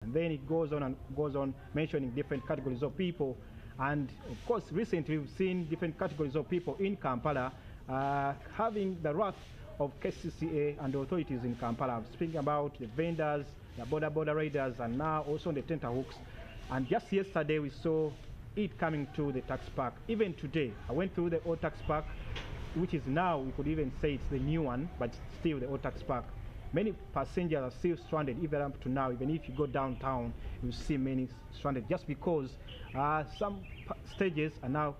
And then it goes on and goes on mentioning different categories of people. And of course, recently we've seen different categories of people in Kampala having the wrath of KCCA and the authorities in Kampala. I'm speaking about the vendors, the border raiders, and now also the tenterhooks. And just yesterday we saw it coming to the tax park. Even today, I went through the old tax park, which is now, we could even say it's the new one, but still the old tax park. Many passengers are still stranded, even up to now. Even if you go downtown, you see many stranded, just because some stages are now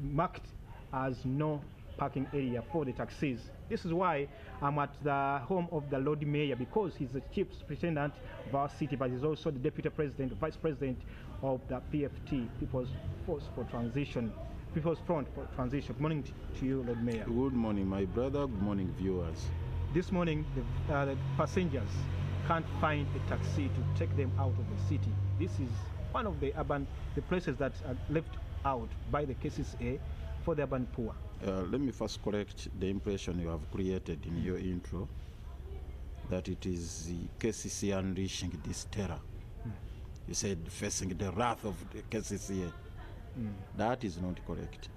marked as no parking area for the taxis. This is why I'm at the home of the Lord Mayor, because he's the chief superintendent of our city, but he's also the deputy president, vice president of the PFT, People's Front for Transition. Good morning to you, Lord Mayor. Good morning, my brother. Good morning, viewers. This morning, the passengers can't find a taxi to take them out of the city. This is one of the places that are left out by the KCCA for the urban poor. Let me first correct the impression you have created in your intro, that it is the KCCA unleashing this terror. You said facing the wrath of the KCCA. That is not correct.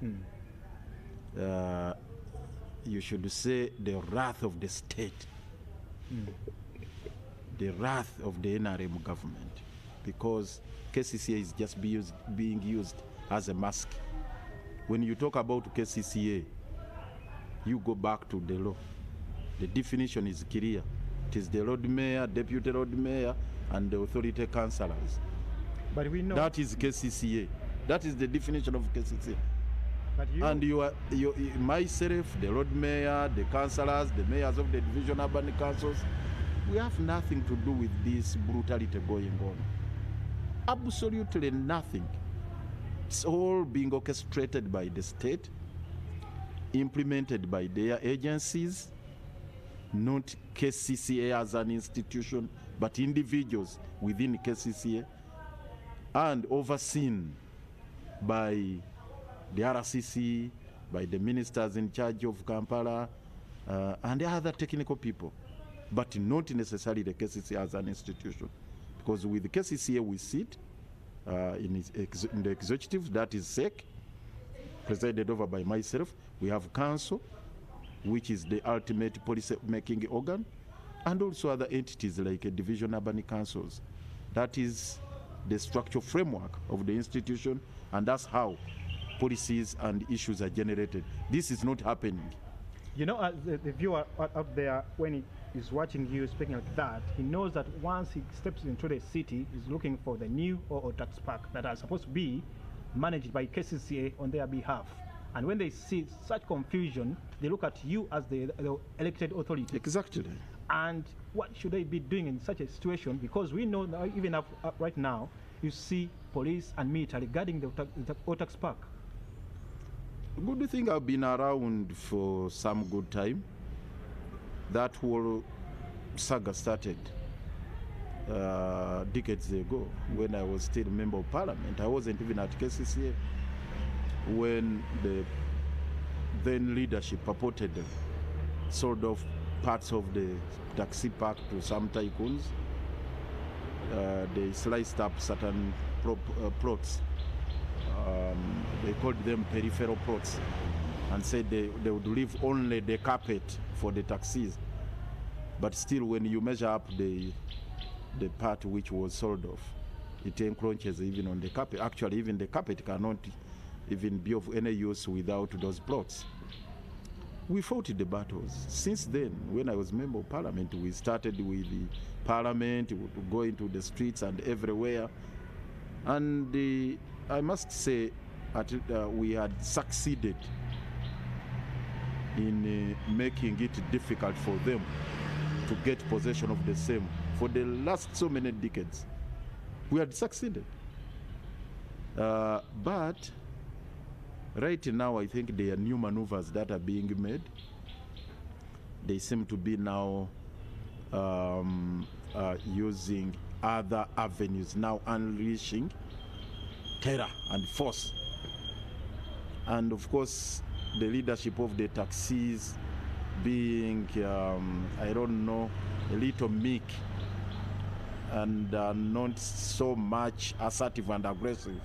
You should say the wrath of the state, the wrath of the NRM government, because KCCA is just being used as a mask. When you talk about KCCA, you go back to the law. The definition is clear. It is the Lord Mayor, Deputy Lord Mayor, and the authority councillors. But we know that is KCCA. That is the definition of KCCA. And myself, the Lord Mayor, the councillors, the mayors of the division urban councils, we have nothing to do with this brutality going on. Absolutely nothing. It's all being orchestrated by the state, implemented by their agencies, not KCCA as an institution, but individuals within KCCA, and overseen by the RCC, by the ministers in charge of Kampala, and the other technical people, but not necessarily the KCCA as an institution. Because with the KCCA we sit in the executive, that is SEC, presided over by myself. We have council, which is the ultimate policy-making organ, and also other entities like division urban councils. That is the structural framework of the institution, and that's how policies and issues are generated. This is not happening. You know, the viewer out there, when he is watching you speaking like that, he knows that once he steps into the city, he's looking for the new or tax park that are supposed to be managed by KCCA on their behalf. And when they see such confusion, they look at you as the elected authority. Exactly. And what should they be doing in such a situation? Because we know now, even right now, you see police and military guarding the tax park. Good thing I've been around for some good time. That whole saga started decades ago when I was still a member of parliament. I wasn't even at KCCA when the then leadership purportedly sold off parts of the taxi park to some tycoons. They sliced up certain plots. They called them peripheral plots, and said they would leave only the carpet for the taxis. But still, when you measure up the part which was sold off, it encroaches even on the carpet. Actually, even the carpet cannot even be of any use without those plots. We fought the battles. Since then, when I was member of parliament, we started with the parliament, we would go into the streets and everywhere. And I must say, we had succeeded in making it difficult for them to get possession of the same. For the last so many decades, we had succeeded. But right now, I think there are new maneuvers that are being made. They seem to be now using other avenues, now unleashing terror and force. And of course, the leadership of the taxis being, I don't know, a little meek and not so much assertive and aggressive,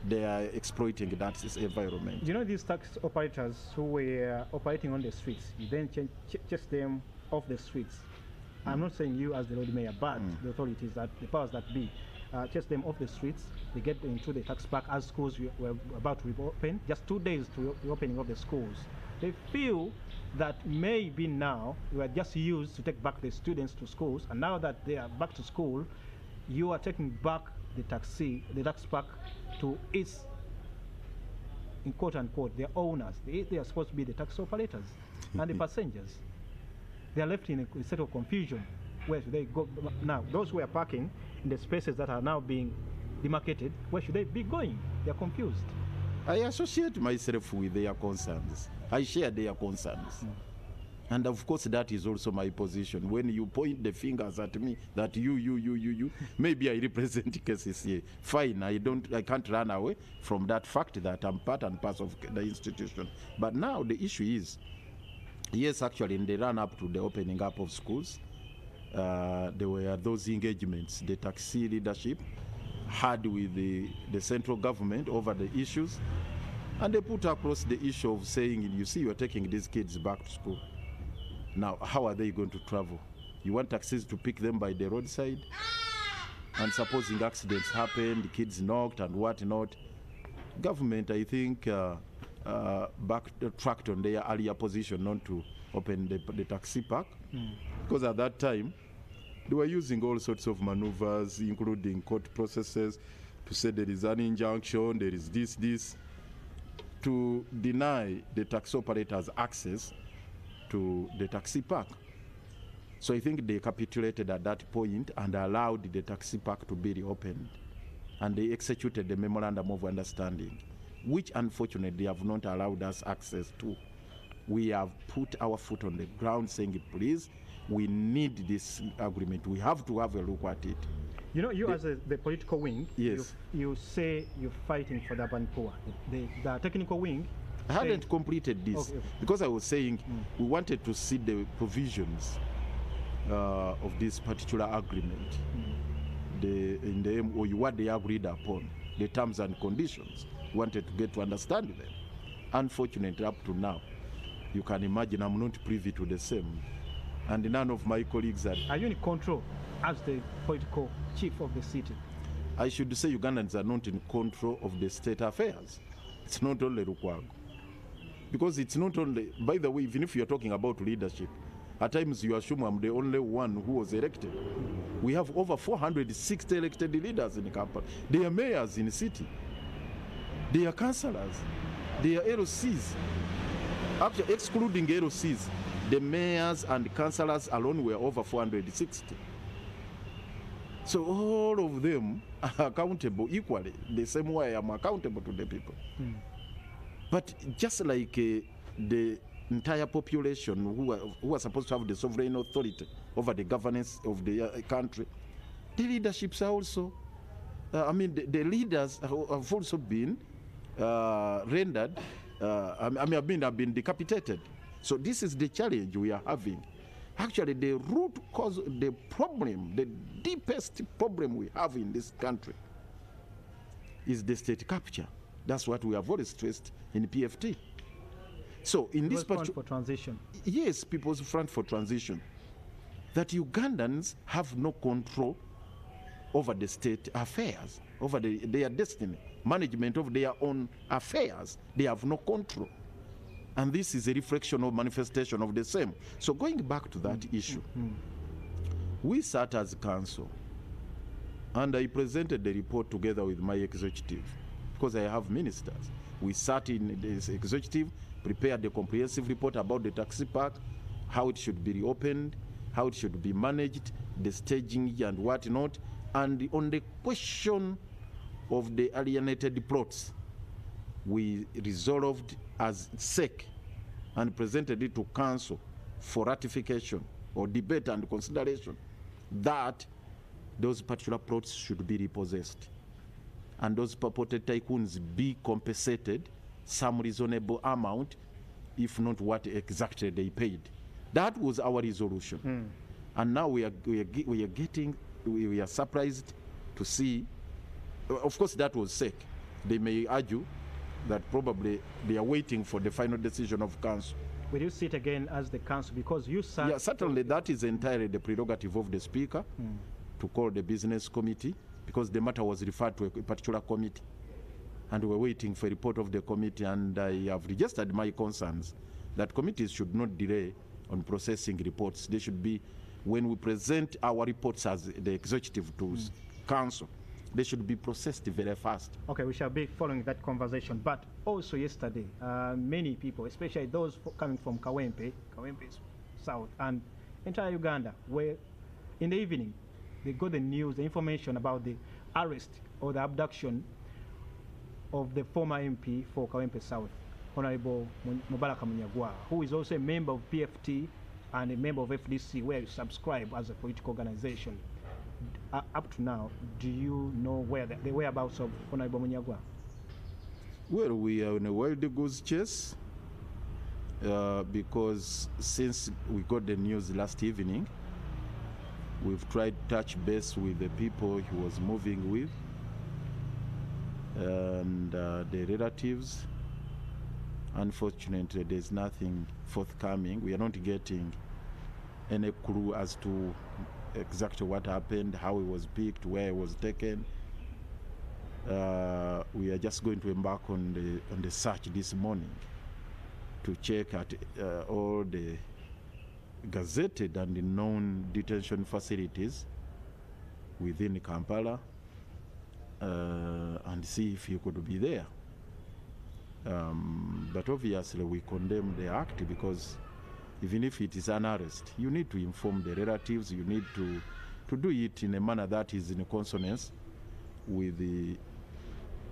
they are exploiting that environment. You know, these tax operators who were operating on the streets, you then chase them off the streets. I'm not saying you as the Lord Mayor, but the authorities, that the powers that be, chase them off the streets. They get into the tax park as schools were about to reopen, just 2 days to the opening of the schools. They feel that maybe now we are just used to take back the students to schools, and now that they are back to school, you are taking back the tax park to its, in quote unquote, their owners. They are supposed to be the tax operators and the passengers. They are left in a state of confusion. Where should they go now? Those who are parking in the spaces that are now being demarcated, where should they be going? They are confused. I associate myself with their concerns. I share their concerns. And of course, that is also my position. When you point the fingers at me, that you, maybe I represent KCCA. Fine, I can't run away from that fact that I'm part and parcel of the institution. But now the issue is, yes, actually, in the run-up to the opening up of schools, there were those engagements the taxi leadership had with the central government over the issues, and they put across the issue of saying, you see, you're taking these kids back to school. Now, how are they going to travel? You want taxis to pick them by the roadside? And accidents happened, the kids knocked and whatnot. Government, I think, backtracked on their earlier position not to open the taxi park, because at that time they were using all sorts of maneuvers, including court processes, to say there is an injunction, there is this, to deny the taxi operators access to the taxi park. So I think they capitulated at that point and allowed the taxi park to be reopened, and they executed the memorandum of understanding, which unfortunately have not allowed us access to. We have put our foot on the ground saying, please, we need this agreement. We have to have a look at it. You know, you as the political wing, yes, you say you're fighting for the urban poor. The technical wing, I hadn't completed this, okay, because I was saying we wanted to see the provisions of this particular agreement, in the MOU, what they agreed upon, the terms and conditions. We wanted to get to understand them. Unfortunately, up to now, you can imagine I'm not privy to the same, and none of my colleagues are. Are you in control as the political chief of the city? I should say Ugandans are not in control of the state affairs. It's not only Lukwago. Because it's not only, by the way, even if you're talking about leadership, at times you assume I'm the only one who was elected. We have over 460 elected leaders in Kampala. They are mayors in the city. They are councillors. They are LCs. Actually, excluding LCs, the mayors and councillors alone were over 460. So all of them are accountable equally, the same way I'm accountable to the people. But just like the entire population who are supposed to have the sovereign authority over the governance of the country, the leaderships are also, the leaders have also been rendered, have been decapitated. So this is the challenge we are having. Actually, the root cause, the problem, the deepest problem we have in this country is the state capture. That's what we have always stressed in PFT. So in this front for transition. Yes, People's Front for Transition. That Ugandans have no control over the state affairs, over their destiny, management of their own affairs. They have no control. And this is a reflection or manifestation of the same. So going back to that issue, we sat as council, and I presented the report together with my executive, because I have ministers. We sat in this executive, prepared the comprehensive report about the taxi park, how it should be reopened, how it should be managed, the staging and whatnot, and on the question of the alienated plots, we resolved as SEC and presented it to council for ratification or debate and consideration that those particular plots should be repossessed and those purported tycoons be compensated some reasonable amount, if not what exactly they paid. That was our resolution. And now we are getting we are surprised to see. Of course, that was SEC. They may argue that probably they are waiting for the final decision of council. Will you sit again as the council because you sat? Yeah, certainly that is entirely the prerogative of the speaker to call the business committee, because the matter was referred to a particular committee, and we're waiting for a report of the committee, and I have registered my concerns that committees should not delay on processing reports. They should be, when we present our reports as the executive to council, they should be processed very fast. Okay, we shall be following that conversation. But also yesterday, many people, especially those coming from Kawempe South, and entire Uganda, where in the evening they got the news, the information about the arrest or the abduction of the former MP for Kawempe South, Honorable Mubaraka Munyagwa, who is also a member of PFT and a member of FDC, where you subscribe as a political organization. Up to now, do you know where the whereabouts of Honorable Munyagwa? Well, we are in a wild goose chase because since we got the news last evening, we've tried to touch base with the people he was moving with and the relatives. Unfortunately, there's nothing forthcoming. We are not getting any clue as to exactly what happened, how he was picked, where he was taken. We are just going to embark on the search this morning to check at all the gazetted and known detention facilities within Kampala and see if he could be there. But obviously we condemn the act, because even if it is an arrest, you need to inform the relatives, you need to do it in a manner that is in consonance with the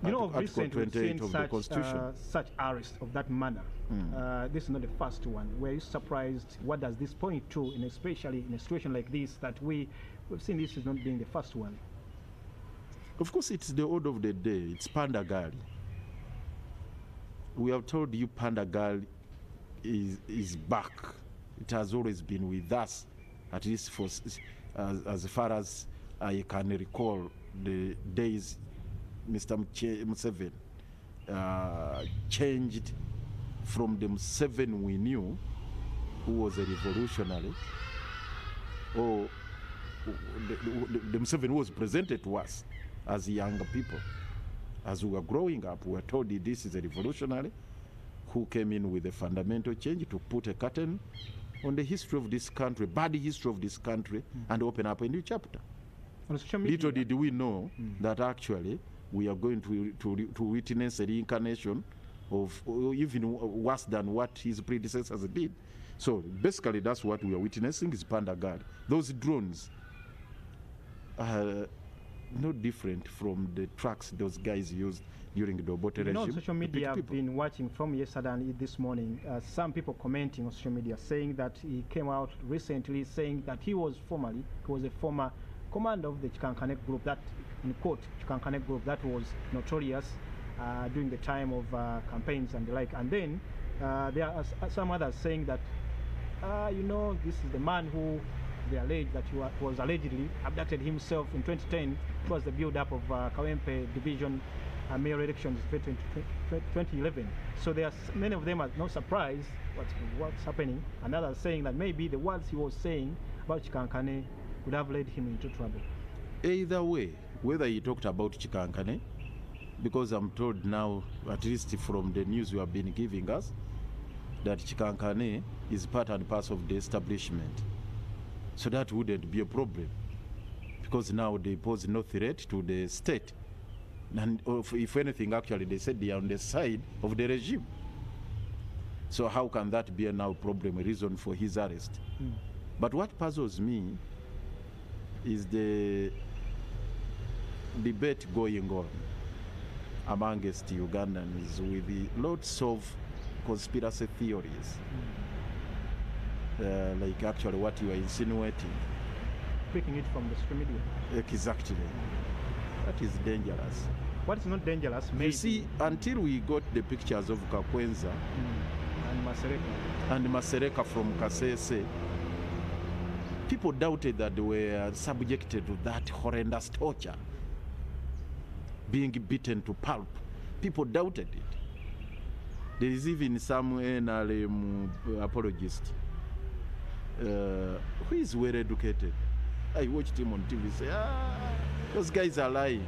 Article 28 of the Constitution. Such arrest of that manner. This is not the first one. Were you surprised? What does this point to, and especially in a situation like this, that we've seen this is not being the first one? Of course, it's the order of the day. It's Pandagali. We have told you Pandagali is back. It has always been with us, at least for as far as I can recall the days Mr. Museveni changed from the Museveni we knew, who was a revolutionary, or the Museveni was presented to us as younger people. As we were growing up, we were told that this is a revolutionary who came in with a fundamental change to put a curtain on the history of this country, bad history of this country, and open up a new chapter. Little did we know that actually we are going to witness a reincarnation of even worse than what his predecessors did. So basically that's what we are witnessing is Pandagali. Those drones are no different from the trucks those guys used during the Obote regime. On social media, I've been watching from yesterday and this morning, some people commenting on social media saying that he came out recently saying that he was a former commander of the Chikankane group, that, in quote, Chikankane group that was notorious during the time of campaigns and the like. And then there are some others saying that, this is the man who they allege that he was allegedly abducted himself in 2010. It was the build-up of Kawempe division mayor elections 2011. So there are many of them are not surprised what's happening, and others saying that maybe the words he was saying about Chikankane would have led him into trouble. Either way, whether he talked about Chikankane, because I'm told now, at least from the news you have been giving us, that Chikankane is part and parcel of the establishment. So that wouldn't be a problem, because now they pose no threat to the state. And if anything, actually, they said they are on the side of the regime. So how can that be a now problem, a reason for his arrest? But what puzzles me is the debate going on amongst Ugandans with lots of conspiracy theories. Like actually what you are insinuating. Picking it from the social media. Exactly. That is dangerous. What is not dangerous? Maybe. You see, until we got the pictures of Kakwenza and Masereka from Kasese, People doubted that they were subjected to that horrendous torture, being beaten to pulp. People doubted it. There is even some NRM apologist who is well educated. I watched him on TV say, those guys are lying.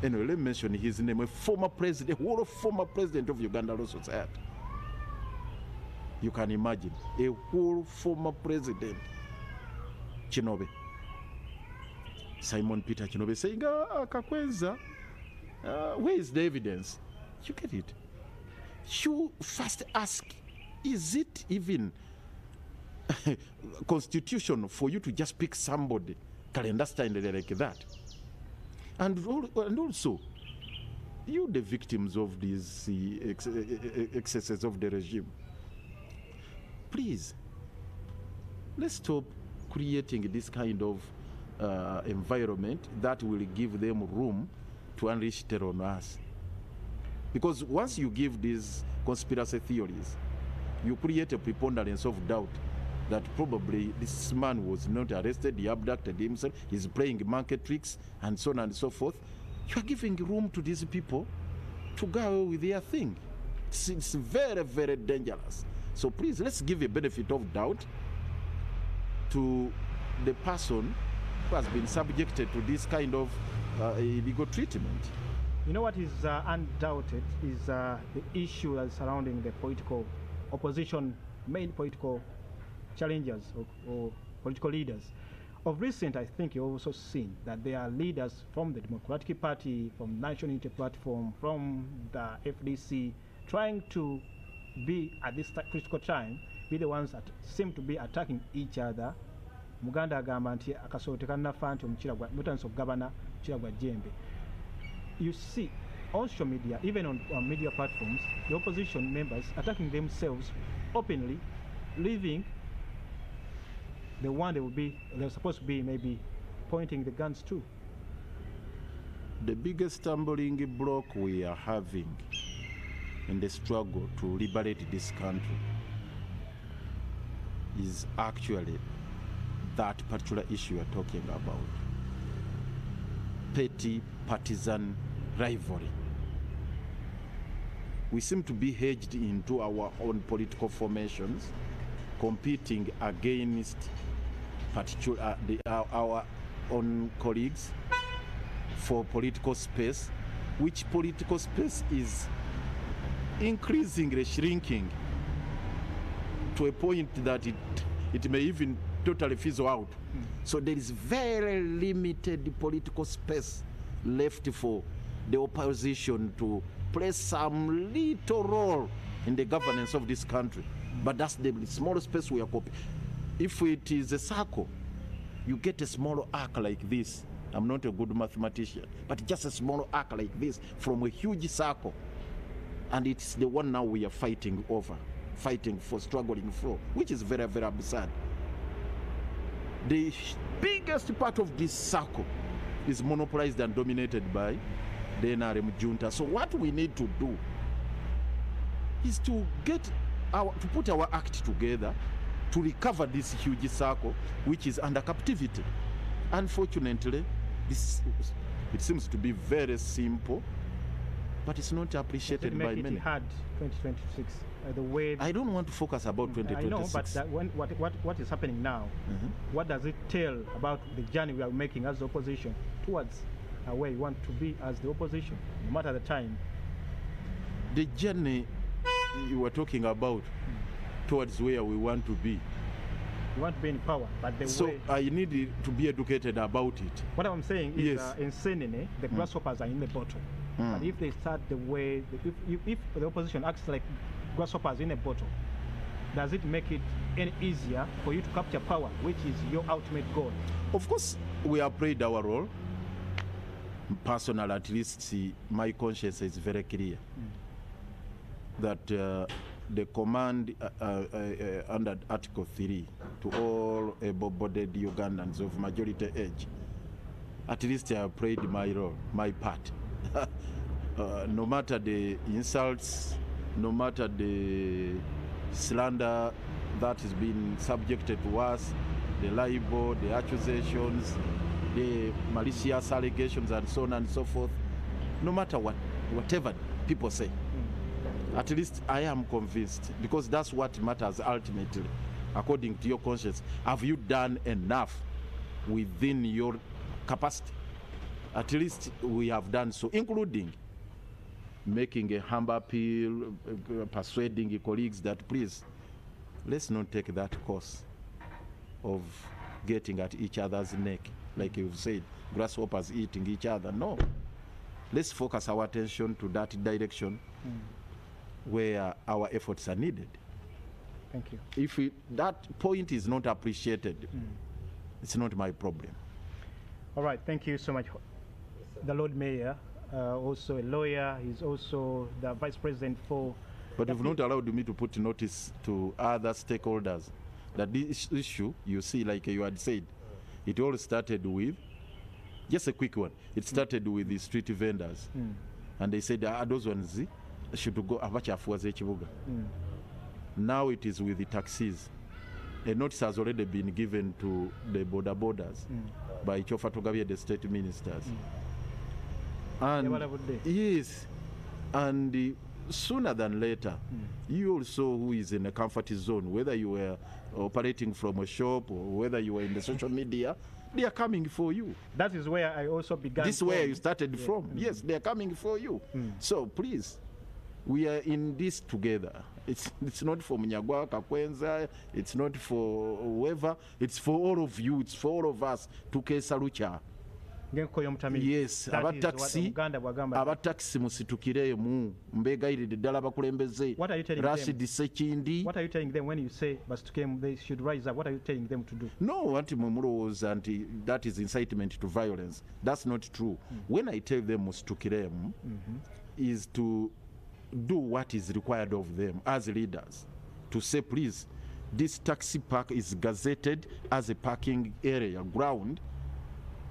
Anyway, let me mention his name, a former president, a former president of Uganda Law Society. You can imagine, a whole former president, Chinobe, Simon Peter Chinobe, saying, Kakwenza, where is the evidence? You get it? You first ask, is it even constitutional for you to just pick somebody, understand like that? And also, you the victims of these excesses of the regime, please, let's stop creating this kind of environment that will give them room to unleash terror on us. Because once you give these conspiracy theories, you create a preponderance of doubt that probably this man was not arrested, he abducted himself, he's playing market tricks, and so on and so forth. You are giving room to these people to go away with their thing. It's very, very dangerous. So please, let's give a benefit of doubt to the person who has been subjected to this kind of illegal treatment. You know what is undoubted is the issue that's surrounding the political opposition, main political challengers or political leaders. Of recent, I think you've also seen that there are leaders from the Democratic Party, from National Unity Platform, from the FDC, trying to be, at this critical time, be the ones that seem to be attacking each other. Muganda agamba nti akasobo tekannafa nti omukira gwa mutandise okugabana omukira gwa jembe. You see, on social media, even on media platforms, the opposition members attacking themselves openly, leaving the one they're supposed to be maybe pointing the guns to. The biggest stumbling block we are having in the struggle to liberate this country is actually that particular issue you're talking about. Petty partisan rivalry. We seem to be hedged into our own political formations, competing against our own colleagues for political space, which political space is increasingly shrinking to a point that it may even totally fizzle out. So there is very limited political space left for the opposition to play some little role in the governance of this country. But that's the small space we are copying. If it is a circle, you get a small arc like this. I'm not a good mathematician, but just a small arc like this from a huge circle. And it's the one now we are fighting over, fighting for, struggling for, which is very, very absurd. The biggest part of this circle is monopolized and dominated by the NRM junta. So what we need to do is to put our act together to recover this huge circle which is under captivity. Unfortunately, it seems to be very simple, but it's not appreciated by many. It hard 2026. The way I don't want to focus about 2026. I know, but what is happening now? What does it tell about the journey we are making as the opposition towards where you want to be as the opposition, no matter the time? The journey you were talking about towards where we want to be. We want to be in power, but the so way... I need to be educated about it. What I'm saying is, yes. In Senene, the grasshoppers are in the bottle. But if they start the way, if the opposition acts like grasshoppers in a bottle, does it make it any easier for you to capture power, which is your ultimate goal? Of course, we have played our role. Personal, at least, my conscience is very clear that the command under Article 3 to all able-bodied Ugandans of majority age, at least I have played my role, my part. No matter the insults, no matter the slander that is being subjected to us, the libel, the accusations, the malicious allegations, and so on and so forth. No matter whatever people say, at least I am convinced, because that's what matters ultimately, according to your conscience. Have you done enough within your capacity? At least we have done so, including making a humble appeal, persuading your colleagues that please, let's not take that course of getting at each other's neck, like you've said, grasshoppers eating each other. No. Let's focus our attention to that direction where our efforts are needed. Thank you. If that point is not appreciated, it's not my problem. All right, thank you so much. The Lord Mayor, also a lawyer, he's also the Vice President for... But you've not allowed me to put notice to other stakeholders that this issue, you see, like you had said, it all started with, just a quick one, it started with the street vendors. And they said, those ones should go, now it is with the taxis. A notice has already been given to the borders by Chofa Togavie, the state ministers. And yes, and sooner than later, you also who is in a comfort zone, whether you were operating from a shop or whether you were in the social media, they are coming for you. That is where I also began. This is where you started from. Yes, they are coming for you. So please, we are in this together. It's not for Munyagwa, Kakwenza, it's not for whoever, it's for all of you, it's for all of us. Tukesalucha. Yes, abataxi musitukiremu mbegayiride ddala bakulembeze. Rashid Sekindi. What are you telling them when you say Basitukiremu they should rise up? What are you telling them to do? No, that is incitement to violence. That's not true. When I tell them Musitukiremu is to do what is required of them as leaders, to say please, this taxi park is gazetted as a parking area ground,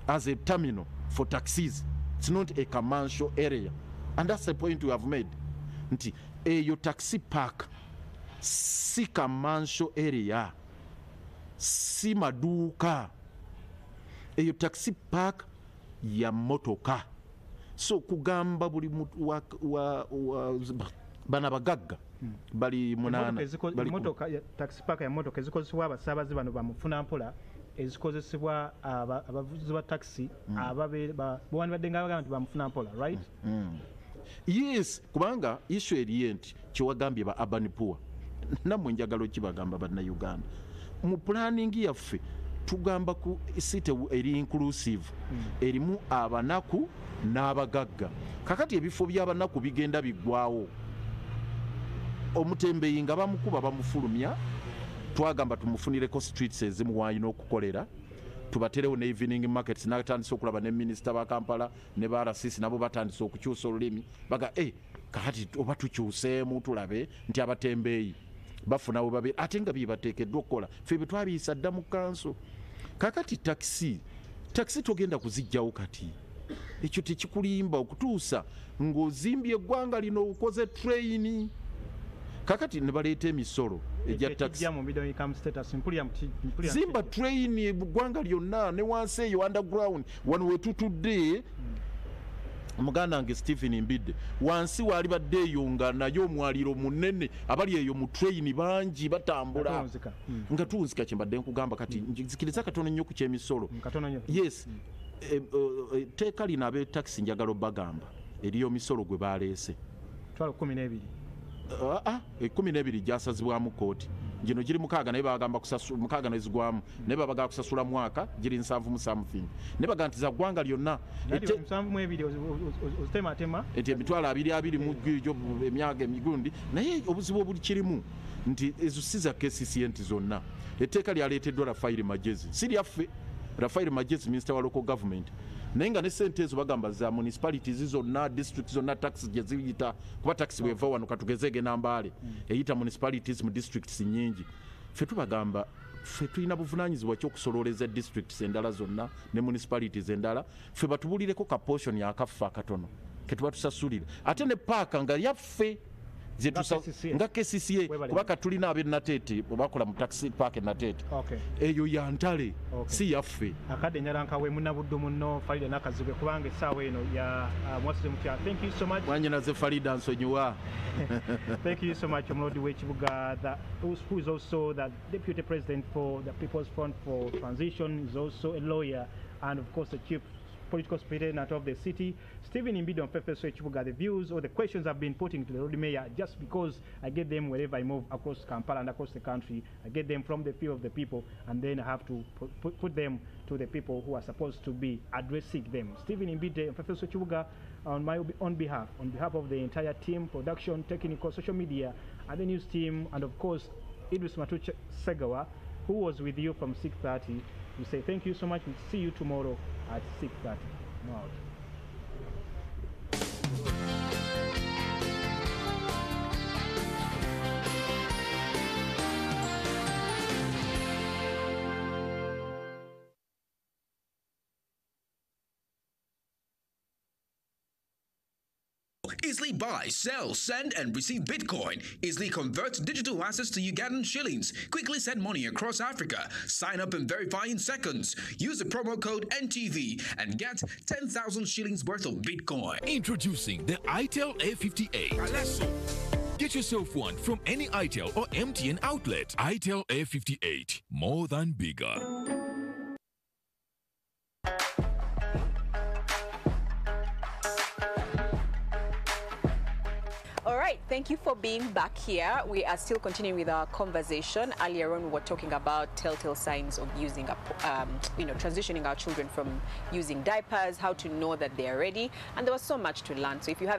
as a terminal for taxis. It's not a commercial area. And that's the point we have made. Your taxi park, si commercial area, si maduka. Your taxi park, ya motoka. So kugamba buli bana bagagga bali munana. Motoka, taxi park ya motoka ezikozesebwa abasaabaze bano bamufuna mpola. Ezikozesebwa abavuzi ba taxi bwandibadde nga bagamba nti bamufuna mpola, right? Yes, kubanga issue eri nti kyewagambye ba urban poor nammwe njagala okibagamba bannayuganda mu planning yaffe tugamba ku site eri inclusive erimu abanaku n'abagagga. Kakati ebifo by'abanaku bigenda biggwawo, omutembeeyi nga bamukuba bamufulumya, twagamba tumufunireko streets ezimu wayina okukolera, tubaterewo ne evening markets. Natandise okulaba ne minisita ba Kampala ne ba RCC nabo batandise okukyusa olulimi baga kakati oba tukyuseemu tulabe nti abatembeeyi bafunawo babiri ate nga byebateekeddwa okukola ffe bwe twabiyisa dda mu kanso. Kakati taxi togenda kuzijjawo kati, ekyo tekikulimba okutuusa ng'ozimbye eggwanga lino okoze trayini. Kakati ne baleeta emisolo ejja taxi zimba train eggwanga lyonna ne wansi eyo underground wano wetutudde. Muganda wange Stephen Mbidde wansi waali badde eyo nga nayo omwaliro munene abali eyo mu train bangi batambula nga tuwunzika kyembadde nkugamba. Kati nzikiriza katono nnyo ku kyemisolo. Yes, teeka lino ab'etaxi njagala obbagamba eriyo misolo gwe baleese 12. 12 gyasazibwamu kooti. Gino giri 6 naye bagamba kusasula 6 nezigwamu naye babaga kusasula mwaka giri 7 mu something ne baga nti za ggwanga lyonna eti emitwalo 22 mu gyo emyaka emigundi. Naye obuzibu obuli kirimu nti ezo si za KCCA zonna. Etteeka lyaleeteddwa Rafael Magezi, si lyaffe. Rafael Magezi Minister wa Local Government, naye nga ne ssente ezo bagamba za municipalities zonna, districts zonna taxi gye ziyita, kuba taxi bweva wano katugezege Nambaale eyita municipalities mu districts nyingi. Ffe tubagamba ffe tulina buvunaanyizibwa ky'okusololeza districts endala zonna ne municipalities endala, ffe batubulireko ka portion yakaffe akatono ke tuba tusasulira. Ate ne paaka nga yaffe nga KCCA kubaka tulina ab'e Nateete bakola mu taxi park e Nateete eyo ya ntale si yaffe akadde nyalanka we munabuddu munno Farida Nakazibwe kubanga essaawa eno ya mwasize mutya. Thank you so much mwanyinaze Farida nsonyiwa. Thank you so much Omulodi w'ekibuga who is also the Deputy President for the People's Front for Transition, is also a lawyer and of course the Chief Political Superintendent of the city. Stephen Imbido and Fefe Chibuga, the views or the questions I've been putting to the Road Mayor just because I get them wherever I move across Kampala and across the country. I get them from the field of the people and then I have to put them to the people who are supposed to be addressing them. Stephen Imbido and Fefe Chibuga on behalf of the entire team, production, technical, social media, and the news team, and of course Idris Matuche Segawa, who was with you from 6:30. We say thank you so much. We'll see you tomorrow at 6:30. Now. Easily buy, sell, send, and receive Bitcoin. Easily convert digital assets to Ugandan shillings. Quickly send money across Africa. Sign up and verify in seconds. Use the promo code NTV and get 10,000 shillings worth of Bitcoin. Introducing the ITEL A58. Get yourself one from any ITEL or MTN outlet. ITEL A58. More than bigger. All right, thank you for being back here. We are still continuing with our conversation. Earlier on, we were talking about telltale signs of using, transitioning our children from using diapers, how to know that they are ready, and there was so much to learn. So if you have